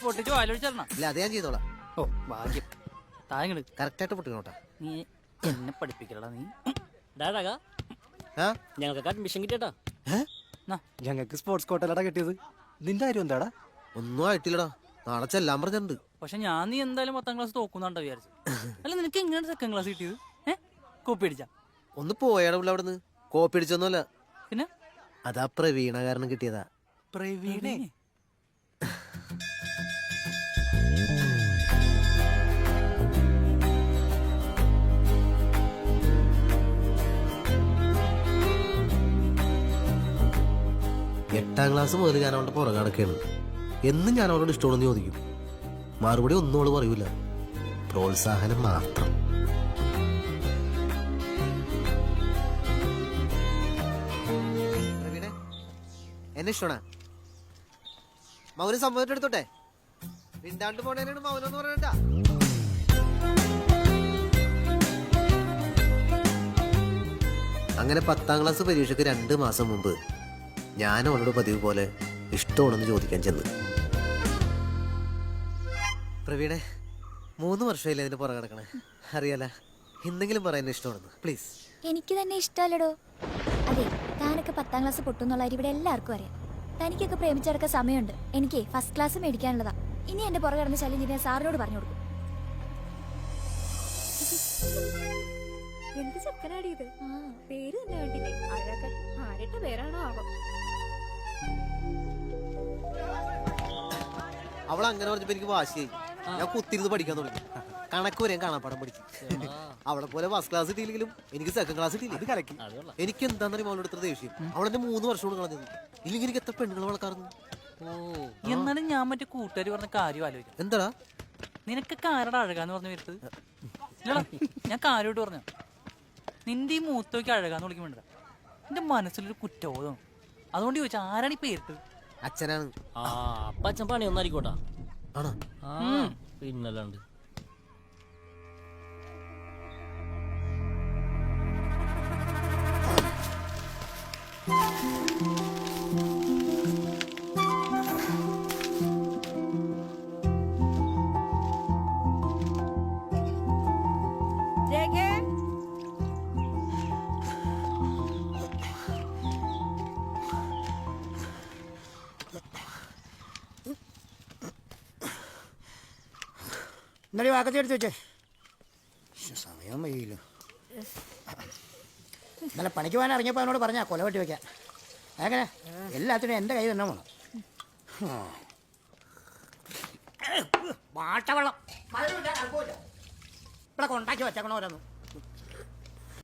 പൊട്ടിച്ച് വായിലൊഴിച്ചേരണം. ഇല്ല, അത് ഞാൻ ചെയ്തോളാം. ഓ ഭാഗ്യം. താഴെ കറക്റ്റായിട്ട് പൊട്ടിക്കണോട്ടാ. നീ എന്നെ പഠിപ്പിക്കലടാ നീ. ഞങ്ങൾക്ക് അഡ്മിഷൻ കിട്ടിയട്ടാ. ഞങ്ങൾക്ക് സ്പോർട്സ് കോട്ടയിലടാ കിട്ടിയത്. നിന്റെ കാര്യം എന്താടാ? ഒന്നും ആയിട്ടില്ലടാ, നാളെ ചെല്ലാൻ പറഞ്ഞിട്ടുണ്ട്. പക്ഷെ ഞാൻ നീ എന്തായാലും 10ാം ക്ലാസ് തോക്കുന്നാണ്ടാ വിചാരിച്ചു. അല്ല നിനക്ക് എങ്ങനെയാണ് 2nd ക്ലാസ് കിട്ടിയത്? കോപ്പി അടിച്ചാ? ഒന്ന് പോയാടാ പുള്ള അവിടുന്ന്. കോപ്പി അടിച്ചൊന്നുമല്ല, പിന്നെ അതാ പ്രവീണ കാരണം കിട്ടിയതാ. പ്രവീണേ? 8ാം ക്ലാസ് മുതൽ ഞാൻ അവളുടെ പുറകെ നടക്കുകയാണ്. എന്നും ഞാൻ അവളോട് ഇഷ്ടമാണെന്ന് ചോദിക്കും. മറുപടി ഒന്നും അവള് പറയൂല, പ്രോത്സാഹനം മാത്രം. എന്നെ ഇഷ്ടമാണ്. മൗനം സമ്മതം എടുത്തോട്ടെ. മിണ്ടാണ്ട് പോണേനാണ് മൗനം എന്ന് പറയണ്ട. അങ്ങനെ 10ാം ക്ലാസ് പരീക്ഷയ്ക്ക് 2 മാസം മുമ്പ് ഞാൻ അവളോട് പതിവ് പോലെ ഇഷ്ടമാണെന്ന് ചോദിക്കാൻ ചെന്ന്. പ്രവീണെ, 3 വർഷമായില്ലേ അതിന്റെ പുറകെ കിടക്കണേ. അറിയാല, എന്തെങ്കിലും പറയാൻ ഇഷ്ടമാണെന്ന് പ്ലീസ്. എനിക്ക് തന്നെ ഇഷ്ടമല്ലടോ. അതെ, താനൊക്കെ 10ാം ക്ലാസ് പൊട്ടുന്നുള്ള ഇവിടെ എല്ലാവർക്കും അറിയാം. തനിക്കൊക്കെ പ്രേമിച്ചെടുക്കാൻ സമയമുണ്ട്. എനിക്ക് 1st ക്ലാസ് മേടിക്കാനുള്ളതാ. ഇനി എന്റെ പുറകെ കിടന്ന് ശല്യം ചെയ്യാൻ സാറിനോട് പറഞ്ഞു കൊടുക്കും. എന്ത് ചക്കനാടി ഇത്? പേര് തന്നെ കണ്ടില്ലേ, അഴകൻ. ആരുടെ പേരാണോ ആവാം. അവൾ അങ്ങനെ പറഞ്ഞപ്പോ എനിക്ക് വാശിയായി. ഞാൻ കുത്തിരുന്ന് പഠിക്കാൻ തുടങ്ങി. കണക്ക് വരെയും കാണാപ്പാടം പഠിച്ചു. അവളെ പോലെ 1st ക്ലാസ് കിട്ടിയില്ലെങ്കിലും എനിക്ക് 2nd ക്ലാസ് കിട്ടിയില്ല. അത് കലക്കി. എനിക്ക് എന്താണെന്നറിയും അവളോട് ഇത്ര ദേഷ്യം. അവളെന്നെ 3 വർഷം കൊണ്ട് കളഞ്ഞത്. ഇല്ലെങ്കിൽ എനിക്ക് എത്ര പെണ്ണുങ്ങൾ വളർത്താറുന്നു. എന്നാലും ഞാൻ മറ്റേ കൂട്ടുകാർ പറഞ്ഞ കാര്യം ആലോചിക്കാം. എന്താടാ നിനക്കൊക്കെ ആരുടെ അഴകാന്ന് പറഞ്ഞു വരുത്തത്? ഇല്ലടാ, ഞാൻ കാര്യമായിട്ട് പറഞ്ഞു. നിന്റെ ഈ മൂത്തോക്ക് അഴകാന്ന് വിളിക്കാൻ വേണ്ട. എന്റെ മനസ്സിലൊരു കുറ്റബോധമാണ്. അതുകൊണ്ട് ചോദിച്ചാൽ ആരാണ് ഈ പേരിട്ടത്? അച്ഛനാണ്. അപ്പൊ അച്ഛൻ പണിയൊന്നും ആയിരിക്കോട്ടാ. ആണോ? പിന്നല്ലാണ്ട്. ഇന്നലെ വാക്കത്തി എടുത്ത് വെച്ചേ. സമയം വൈകില്ലോ. ഇന്നലെ പണിക്ക് പോകാൻ ഇറങ്ങിയപ്പോൾ അവനോട് പറഞ്ഞാ കൊല വെട്ടി വെക്കാൻ. അങ്ങനെ എല്ലാത്തിനും എൻ്റെ കൈ തന്നെ വേണം. വാട്ടവെള്ളം ഇവിടെ കൊണ്ടാക്കി വെച്ചേക്കണോ ഓരോന്നും.